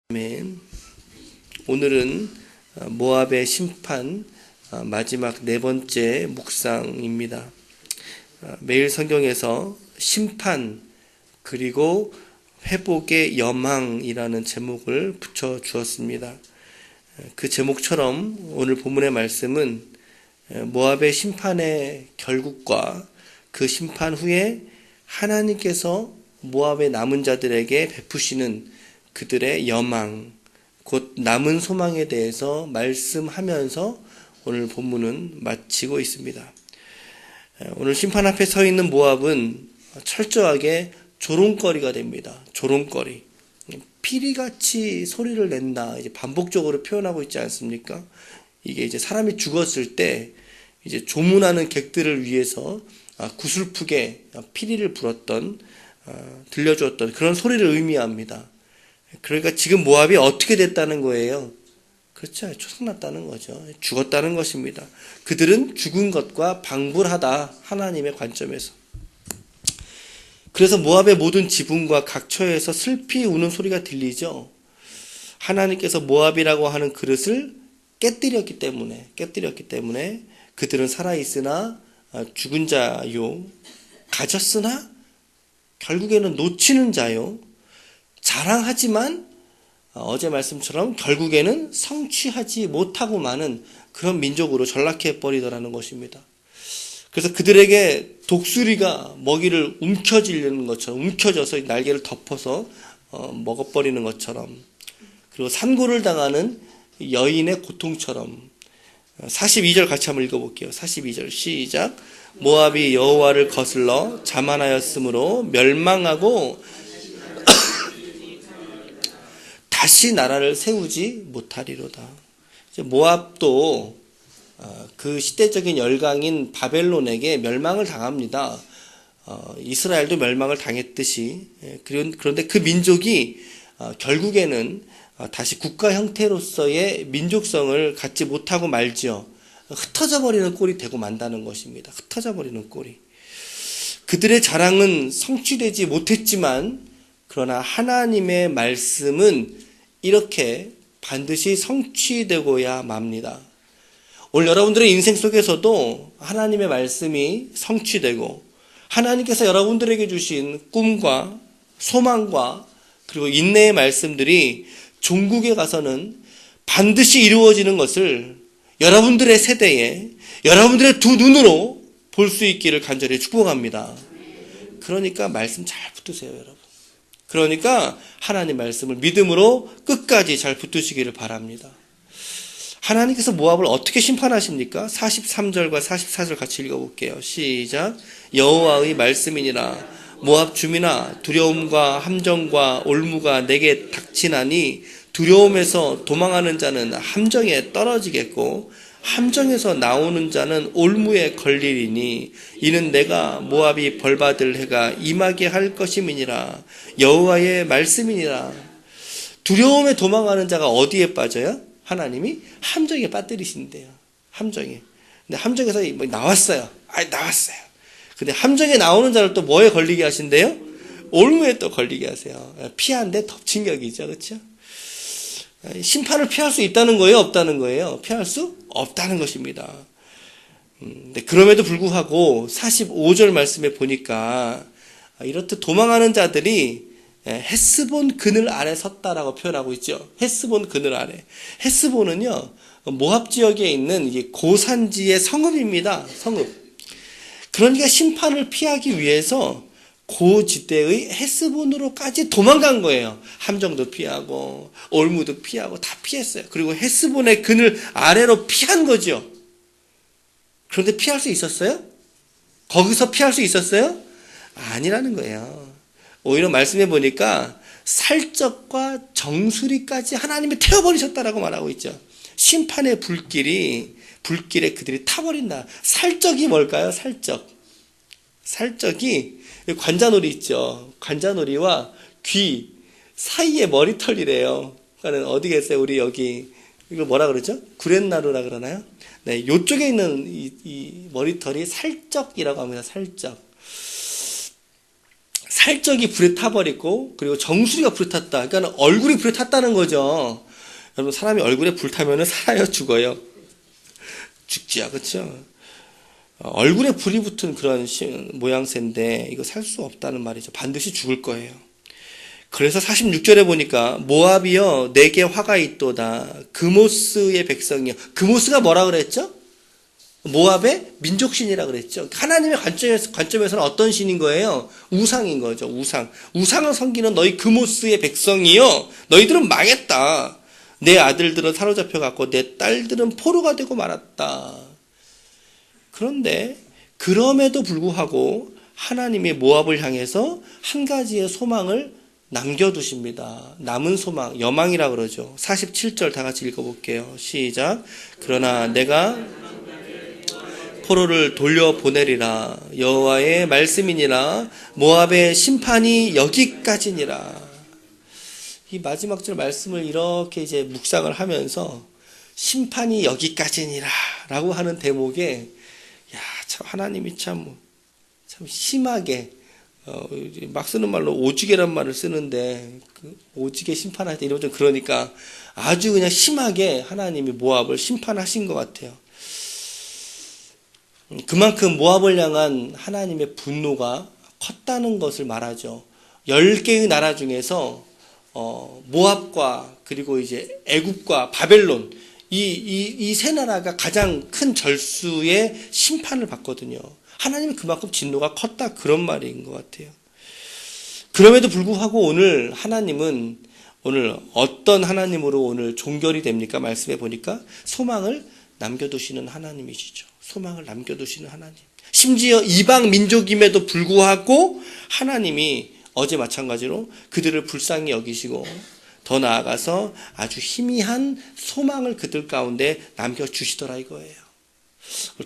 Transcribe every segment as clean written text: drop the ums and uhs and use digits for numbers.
아멘. 오늘은 모압의 심판 마지막 네 번째 묵상입니다. 매일 성경에서 심판 그리고 회복의 여망이라는 제목을 붙여 주었습니다. 그 제목처럼 오늘 본문의 말씀은 모압의 심판의 결국과 그 심판 후에 하나님께서 모압의 남은 자들에게 베푸시는 그들의 여망, 곧 남은 소망에 대해서 말씀하면서 오늘 본문은 마치고 있습니다. 오늘 심판 앞에 서 있는 모압은 철저하게 조롱거리가 됩니다. 조롱거리. 피리같이 소리를 낸다. 이제 반복적으로 표현하고 있지 않습니까? 이게 이제 사람이 죽었을 때 이제 조문하는 객들을 위해서 구슬프게 피리를 불었던, 들려주었던 그런 소리를 의미합니다. 그러니까 지금 모압이 어떻게 됐다는 거예요? 그렇죠. 초상났다는 거죠. 죽었다는 것입니다. 그들은 죽은 것과 방불하다. 하나님의 관점에서. 그래서 모압의 모든 지붕과 각처에서 슬피 우는 소리가 들리죠. 하나님께서 모압이라고 하는 그릇을 깨뜨렸기 때문에 그들은 살아있으나 죽은 자요. 가졌으나 결국에는 놓치는 자요. 자랑하지만 어제 말씀처럼 결국에는 성취하지 못하고 마는 그런 민족으로 전락해 버리더라는 것입니다. 그래서 그들에게 독수리가 먹이를 움켜쥐는 것처럼, 움켜져서 날개를 덮어서 먹어버리는 것처럼, 그리고 산고를 당하는 여인의 고통처럼. 42절 같이 한번 읽어볼게요. 42절 시작. 모압이 여호와를 거슬러 자만하였으므로 멸망하고 다시 나라를 세우지 못하리로다. 모압도 그 시대적인 열강인 바벨론에게 멸망을 당합니다. 이스라엘도 멸망을 당했듯이. 그런데 그 민족이 결국에는 다시 국가 형태로서의 민족성을 갖지 못하고 말지요. 흩어져 버리는 꼴이 되고 만다는 것입니다. 흩어져 버리는 꼴이. 그들의 자랑은 성취되지 못했지만 그러나 하나님의 말씀은 이렇게 반드시 성취되고야 맙니다. 오늘 여러분들의 인생 속에서도 하나님의 말씀이 성취되고 하나님께서 여러분들에게 주신 꿈과 소망과 그리고 인내의 말씀들이 종국에 가서는 반드시 이루어지는 것을 여러분들의 세대에 여러분들의 두 눈으로 볼 수 있기를 간절히 축복합니다. 그러니까 말씀 잘 붙드세요, 여러분. 그러니까 하나님 말씀을 믿음으로 끝까지 잘 붙드시기를 바랍니다. 하나님께서 모압을 어떻게 심판하십니까? 43절과 44절 같이 읽어볼게요. 시작. 여호와의 말씀이니라. 모압 주민아, 두려움과 함정과 올무가 내게 닥치나니 두려움에서 도망하는 자는 함정에 떨어지겠고 함정에서 나오는 자는 올무에 걸리리니 이는 내가 모압이 벌받을 해가 임하게 할 것임이니라. 여호와의 말씀이니라. 두려움에 도망하는 자가 어디에 빠져요? 하나님이 함정에 빠뜨리신대요. 함정에. 근데 함정에서 나왔어요. 나왔어요. 근데 함정에 나오는 자를 또 뭐에 걸리게 하신대요? 올무에 또 걸리게 하세요. 피한데 덮친 격이죠. 그렇죠? 심판을 피할 수 있다는 거예요? 없다는 거예요? 피할 수 없다는 것입니다. 그럼에도 불구하고 45절 말씀에 보니까 이렇듯 도망하는 자들이 헤스본 그늘 아래 섰다라고 표현하고 있죠. 헤스본 그늘 아래. 헤스본은요, 모압 지역에 있는 이게 고산지의 성읍입니다. 성읍. 그러니까 심판을 피하기 위해서 고지대의 헤스본으로까지 도망간 거예요. 함정도 피하고 올무도 피하고 다 피했어요. 그리고 헤스본의 그늘 아래로 피한 거죠. 그런데 피할 수 있었어요? 거기서 피할 수 있었어요? 아니라는 거예요. 오히려 말씀해 보니까 살적과 정수리까지 하나님이 태워버리셨다라고 말하고 있죠. 심판의 불길에 그들이 타버린다. 살적이 뭘까요? 살적이 관자놀이 있죠. 관자놀이와 귀 사이에 머리털이래요. 그러니까 어디겠어요? 우리 여기 이걸 뭐라 그러죠? 구렛나루라 그러나요? 네, 요쪽에 있는 이 머리털이 살적이라고 합니다. 살적. 살적이 불에 타버리고, 그리고 정수리가 불에 탔다. 그러니까 얼굴이 불에 탔다는 거죠. 여러분, 사람이 얼굴에 불 타면은 살아요, 죽어요? 죽지요, 그렇죠? 얼굴에 불이 붙은 그런 모양새인데 이거 살 수 없다는 말이죠. 반드시 죽을 거예요. 그래서 46절에 보니까 모압이여 내게 화가 있도다. 그모스의 백성이여. 그모스가 뭐라 그랬죠? 모압의 민족신이라 그랬죠. 하나님의 관점에서는 어떤 신인 거예요? 우상인 거죠. 우상을 섬기는 너희 그모스의 백성이여, 너희들은 망했다. 내 아들들은 사로잡혀 갔고 내 딸들은 포로가 되고 말았다. 그런데 그럼에도 불구하고 하나님이 모압을 향해서 한 가지의 소망을 남겨두십니다. 남은 소망, 여망이라 그러죠. 47절 다 같이 읽어볼게요. 시작. 그러나 내가 포로를 돌려보내리라. 여호와의 말씀이니라. 모압의 심판이 여기까지니라. 이 마지막 절 말씀을 이렇게 이제 묵상을 하면서 심판이 여기까지니라 라고 하는 대목에, 야, 참 하나님이 참 심하게 막 쓰는 말로 오지게란 말을 쓰는데, 그 오지게 심판할 때 이러면 좀 그러니까 아주 그냥 심하게 하나님이 모압을 심판하신 것 같아요. 그만큼 모압을 향한 하나님의 분노가 컸다는 것을 말하죠. 10개의 나라 중에서 모압과 그리고 이제 애굽과 바벨론, 이 세 나라가 가장 큰 절수의 심판을 받거든요. 하나님이 그만큼 진노가 컸다, 그런 말인 것 같아요. 그럼에도 불구하고 오늘 하나님은 오늘 어떤 하나님으로 오늘 종결이 됩니까? 말씀해 보니까 소망을 남겨두시는 하나님이시죠. 소망을 남겨두시는 하나님. 심지어 이방 민족임에도 불구하고 하나님이 어제 마찬가지로 그들을 불쌍히 여기시고 더 나아가서 아주 희미한 소망을 그들 가운데 남겨주시더라 이거예요.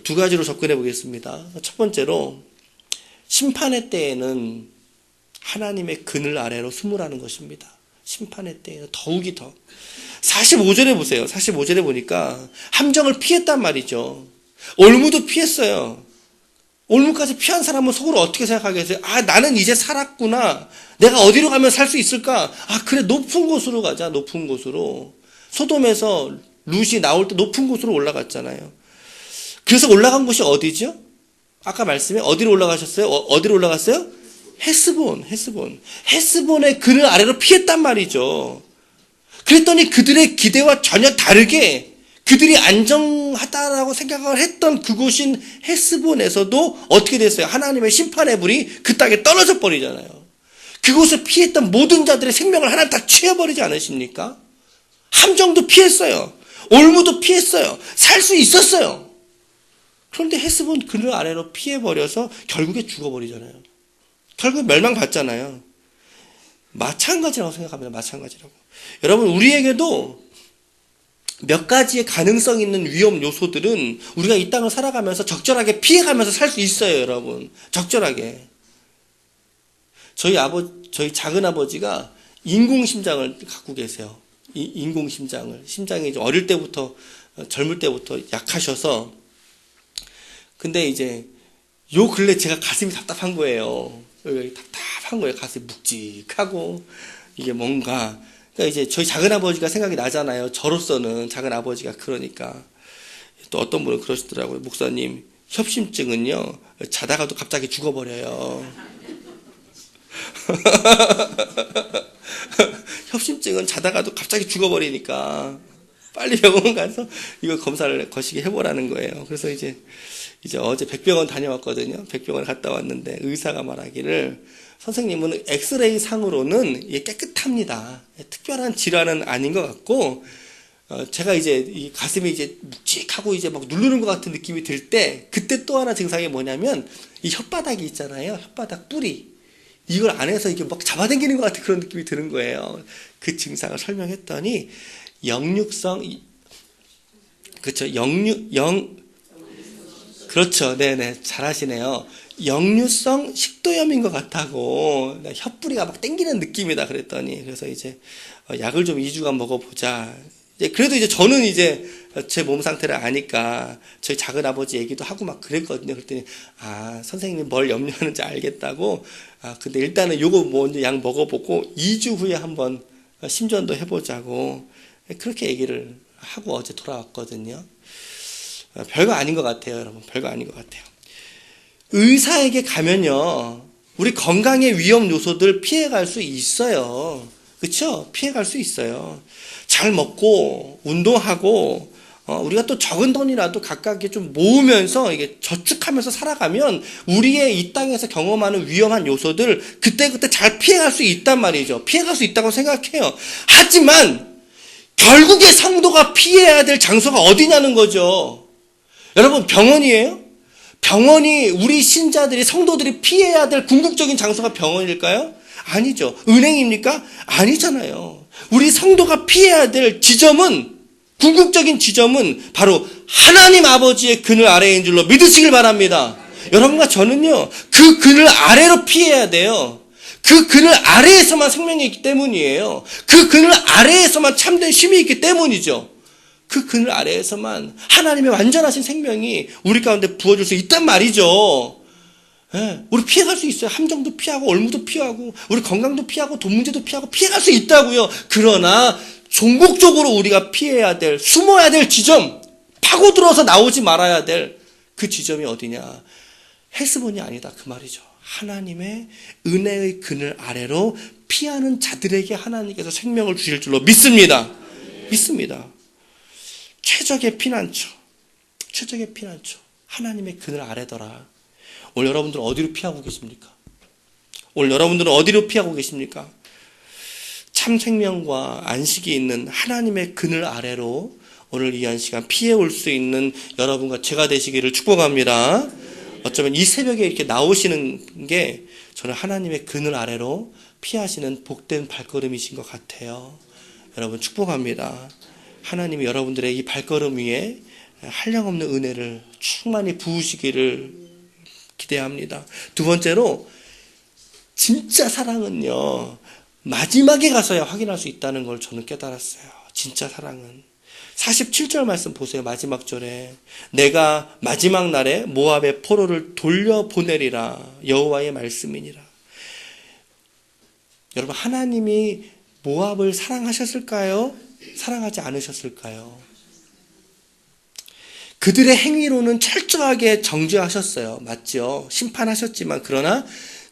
두 가지로 접근해 보겠습니다. 첫 번째로, 심판의 때에는 하나님의 그늘 아래로 숨으라는 것입니다. 심판의 때에는 더욱이 더. 45절에 보세요. 45절에 보니까 함정을 피했단 말이죠. 올무도 피했어요. 올무까지 피한 사람은 속으로 어떻게 생각하겠어요? 아, 나는 이제 살았구나. 내가 어디로 가면 살 수 있을까? 아, 그래, 높은 곳으로 가자, 높은 곳으로. 소돔에서 룻이 나올 때 높은 곳으로 올라갔잖아요. 그래서 올라간 곳이 어디죠? 아까 말씀에 어디로 올라가셨어요? 어디로 올라갔어요? 헤스본의 그늘 아래로 피했단 말이죠. 그랬더니 그들의 기대와 전혀 다르게 그들이 안정하다라고 생각을 했던 그곳인 헤스본에서도 어떻게 됐어요? 하나님의 심판의 불이 그 땅에 떨어져 버리잖아요. 그곳을 피했던 모든 자들의 생명을 하나님 다 취해버리지 않으십니까? 함정도 피했어요. 올무도 피했어요. 살 수 있었어요. 그런데 헤스본 그늘 아래로 피해버려서 결국에 죽어버리잖아요. 결국 멸망받잖아요. 마찬가지라고 생각합니다. 마찬가지라고. 여러분, 우리에게도 몇 가지의 가능성 있는 위험 요소들은 우리가 이 땅을 살아가면서 적절하게 피해가면서 살 수 있어요, 여러분. 적절하게. 저희 작은 아버지가 인공심장을 갖고 계세요. 인공심장을. 심장이 좀 어릴 때부터, 젊을 때부터 약하셔서. 근데 이제 요 근래 제가 가슴이 답답한 거예요. 여기 답답한 거예요. 가슴이 묵직하고 이게 뭔가. 그러니까 이제 저희 작은 아버지가 생각이 나잖아요. 저로서는 작은 아버지가. 그러니까 또 어떤 분은 그러시더라고요. 목사님, 협심증은요 자다가도 갑자기 죽어버려요. 협심증은 자다가도 갑자기 죽어버리니까 빨리 병원 가서 이거 검사를 거시기 해보라는 거예요. 그래서 이제 어제 백병원 다녀왔거든요. 백병원 갔다 왔는데 의사가 말하기를, 선생님은 엑스레이 상으로는 이게 깨끗합니다. 특별한 질환은 아닌 것 같고, 제가 이제 이 가슴이 이제 묵직하고 이제 막 누르는 것 같은 느낌이 들 때, 그때 또 하나 증상이 뭐냐면 이 혓바닥이 있잖아요. 혓바닥 뿌리. 이걸 안에서 이게 막 잡아당기는 것 같은 그런 느낌이 드는 거예요. 그 증상을 설명했더니 그렇죠. 그렇죠. 네네. 잘하시네요. 역류성 식도염인 것 같다고. 혀뿌리가 막 땡기는 느낌이다 그랬더니, 그래서 이제 약을 좀 2주간 먹어보자. 그래도 이제 저는 이제 제 몸 상태를 아니까 저희 작은 아버지 얘기도 하고 막 그랬거든요. 그랬더니 선생님이 뭘 염려하는지 알겠다고. 근데 일단은 요거 먼저 약 먹어보고 2주 후에 한번 심전도 해보자고 그렇게 얘기를 하고 어제 돌아왔거든요. 별거 아닌 것 같아요, 여러분. 별거 아닌 것 같아요. 의사에게 가면요, 우리 건강의 위험 요소들 피해갈 수 있어요. 그렇죠? 피해갈 수 있어요. 잘 먹고 운동하고 우리가 또 적은 돈이라도 각각 좀 모으면서 이게 저축하면서 살아가면 우리의 이 땅에서 경험하는 위험한 요소들 그때그때 잘 피해갈 수 있단 말이죠. 피해갈 수 있다고 생각해요. 하지만 결국에 성도가 피해야 될 장소가 어디냐는 거죠. 여러분, 병원이에요? 병원이 우리 신자들이 성도들이 피해야 될 궁극적인 장소가 병원일까요? 아니죠. 은행입니까? 아니잖아요. 우리 성도가 피해야 될 지점은, 궁극적인 지점은 바로 하나님 아버지의 그늘 아래인 줄로 믿으시길 바랍니다. 여러분과 저는요, 그 그늘 아래로 피해야 돼요. 그 그늘 아래에서만 생명이 있기 때문이에요. 그 그늘 아래에서만 참된 쉼이 있기 때문이죠. 그 그늘 아래에서만 하나님의 완전하신 생명이 우리 가운데 부어줄 수 있단 말이죠. 예, 우리 피해갈 수 있어요. 함정도 피하고 올무도 피하고 우리 건강도 피하고 돈 문제도 피하고 피해갈 수 있다고요. 그러나 종국적으로 우리가 피해야 될, 숨어야 될 지점, 파고들어서 나오지 말아야 될 그 지점이 어디냐? 헤스본이 아니다, 그 말이죠. 하나님의 은혜의 그늘 아래로 피하는 자들에게 하나님께서 생명을 주실 줄로 믿습니다. 믿습니다. 최적의 피난처, 최적의 피난처, 하나님의 그늘 아래더라. 오늘 여러분들은 어디로 피하고 계십니까? 오늘 여러분들은 어디로 피하고 계십니까? 참 생명과 안식이 있는 하나님의 그늘 아래로 오늘 이 한 시간 피해올 수 있는 여러분과 제가 되시기를 축복합니다. 어쩌면 이 새벽에 이렇게 나오시는 게 저는 하나님의 그늘 아래로 피하시는 복된 발걸음이신 것 같아요. 여러분 축복합니다. 하나님이 여러분들의 이 발걸음 위에 한량없는 은혜를 충만히 부으시기를 기대합니다. 두 번째로, 진짜 사랑은요, 마지막에 가서야 확인할 수 있다는 걸 저는 깨달았어요. 진짜 사랑은. 47절 말씀 보세요. 마지막 절에 내가 마지막 날에 모압의 포로를 돌려보내리라. 여호와의 말씀이니라. 여러분, 하나님이 모압을 사랑하셨을까요? 사랑하지 않으셨을까요? 그들의 행위로는 철저하게 정죄하셨어요. 맞죠? 심판하셨지만 그러나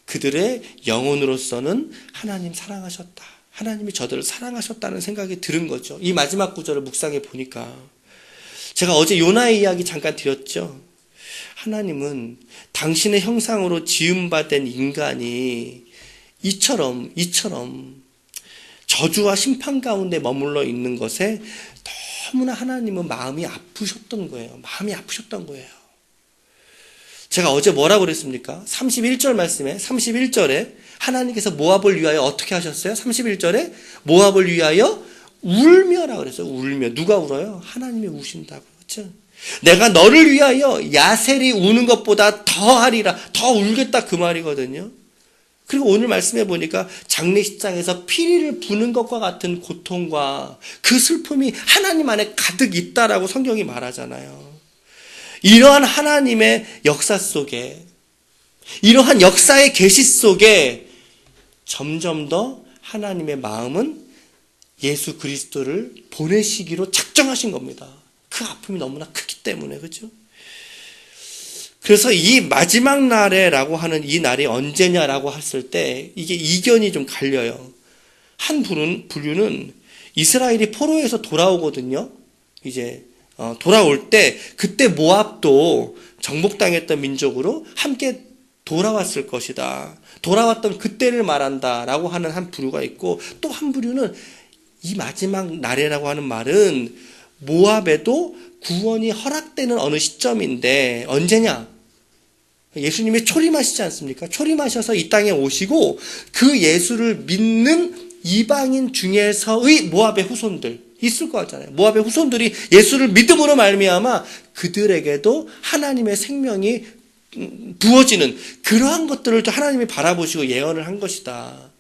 그들의 영혼으로서는 하나님 사랑하셨다. 하나님이 저들을 사랑하셨다는 생각이 들은 거죠. 이 마지막 구절을 묵상해 보니까 제가 어제 요나의 이야기 잠깐 드렸죠. 하나님은 당신의 형상으로 지음받은 인간이 이처럼 저주와 심판 가운데 머물러 있는 것에 너무나 하나님은 마음이 아프셨던 거예요. 마음이 아프셨던 거예요. 제가 어제 뭐라고 그랬습니까? 31절 말씀에 31절에 하나님께서 모압을 위하여 어떻게 하셨어요? 31절에 모압을 위하여 울며라고 그랬어요. 울며. 누가 울어요? 하나님이 우신다고. 그렇죠? 내가 너를 위하여 야셀이 우는 것보다 더 하리라. 더 울겠다 그 말이거든요. 그리고 오늘 말씀해 보니까 장례식장에서 피리를 부는 것과 같은 고통과 그 슬픔이 하나님 안에 가득 있다라고 성경이 말하잖아요. 이러한 하나님의 역사 속에, 이러한 역사의 계시 속에 점점 더 하나님의 마음은 예수 그리스도를 보내시기로 작정하신 겁니다. 그 아픔이 너무나 크기 때문에. 그렇죠? 그래서 이 마지막 날에라고 하는 이 날이 언제냐라고 했을 때 이게 이견이 좀 갈려요. 한 부류는 이스라엘이 포로에서 돌아오거든요. 이제 돌아올 때 그때 모압도 정복당했던 민족으로 함께 돌아왔을 것이다. 돌아왔던 그때를 말한다라고 하는 한 부류가 있고, 또 한 부류는 이 마지막 날에라고 하는 말은 모압에도 구원이 허락되는 어느 시점인데 언제냐? 예수님이 초림하시지 않습니까? 초림하셔서 이 땅에 오시고 그 예수를 믿는 이방인 중에서의 모압의 후손들 있을 거 같잖아요. 모압의 후손들이 예수를 믿음으로 말미암아 그들에게도 하나님의 생명이 부어지는 그러한 것들을 또 하나님이 바라보시고 예언을 한 것이다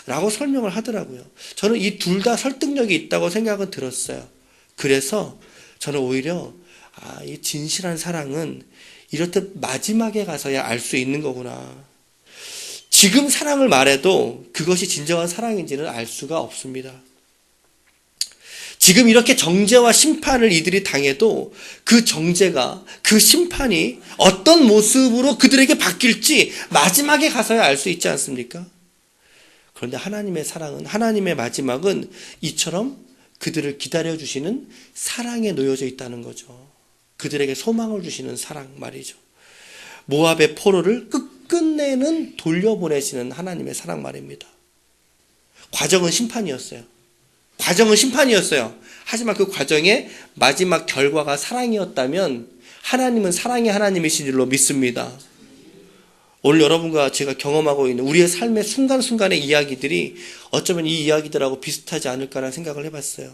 라고 설명을 하더라고요. 저는 이 둘 다 설득력이 있다고 생각은 들었어요. 그래서 저는 오히려 이 진실한 사랑은 이렇듯 마지막에 가서야 알 수 있는 거구나. 지금 사랑을 말해도 그것이 진정한 사랑인지는 알 수가 없습니다. 지금 이렇게 정죄와 심판을 이들이 당해도 그 정죄가, 그 심판이 어떤 모습으로 그들에게 바뀔지 마지막에 가서야 알 수 있지 않습니까? 그런데 하나님의 사랑은, 하나님의 마지막은 이처럼 그들을 기다려주시는 사랑에 놓여져 있다는 거죠. 그들에게 소망을 주시는 사랑 말이죠. 모압의 포로를 끝끝내는 돌려보내시는 하나님의 사랑 말입니다. 과정은 심판이었어요. 과정은 심판이었어요. 하지만 그 과정의 마지막 결과가 사랑이었다면 하나님은 사랑의 하나님이신 줄로 믿습니다. 오늘 여러분과 제가 경험하고 있는 우리의 삶의 순간순간의 이야기들이 어쩌면 이 이야기들하고 비슷하지 않을까라는 생각을 해봤어요.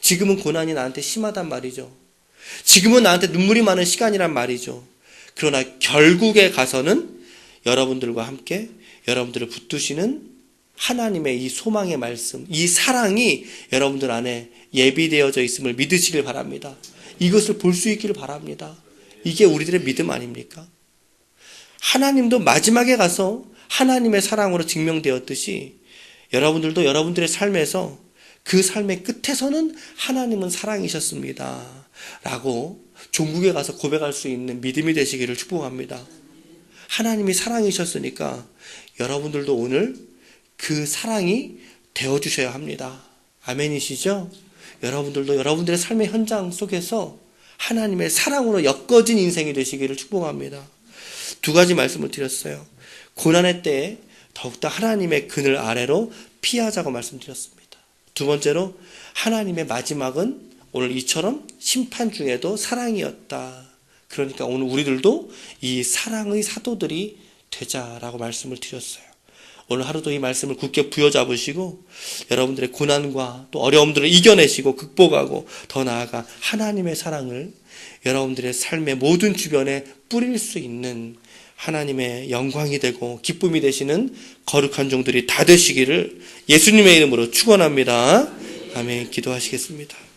지금은 고난이 나한테 심하단 말이죠. 지금은 나한테 눈물이 많은 시간이란 말이죠. 그러나 결국에 가서는 여러분들과 함께 여러분들을 붙드시는 하나님의 이 소망의 말씀, 이 사랑이 여러분들 안에 예비되어져 있음을 믿으시길 바랍니다. 이것을 볼 수 있기를 바랍니다. 이게 우리들의 믿음 아닙니까? 하나님도 마지막에 가서 하나님의 사랑으로 증명되었듯이 여러분들도 여러분들의 삶에서 그 삶의 끝에서는 하나님은 사랑이셨습니다. 라고 종국에 가서 고백할 수 있는 믿음이 되시기를 축복합니다. 하나님이 사랑이셨으니까 여러분들도 오늘 그 사랑이 되어주셔야 합니다. 아멘이시죠? 여러분들도 여러분들의 삶의 현장 속에서 하나님의 사랑으로 엮어진 인생이 되시기를 축복합니다. 두 가지 말씀을 드렸어요. 고난의 때에 더욱더 하나님의 그늘 아래로 피하자고 말씀드렸습니다. 두 번째로 하나님의 마지막은 오늘 이처럼 심판 중에도 사랑이었다. 그러니까 오늘 우리들도 이 사랑의 사도들이 되자라고 말씀을 드렸어요. 오늘 하루도 이 말씀을 굳게 부여잡으시고 여러분들의 고난과 또 어려움들을 이겨내시고 극복하고 더 나아가 하나님의 사랑을 여러분들의 삶의 모든 주변에 뿌릴 수 있는 하나님의 영광이 되고 기쁨이 되시는 거룩한 종들이 다 되시기를 예수님의 이름으로 축원합니다. 아멘. 기도하시겠습니다.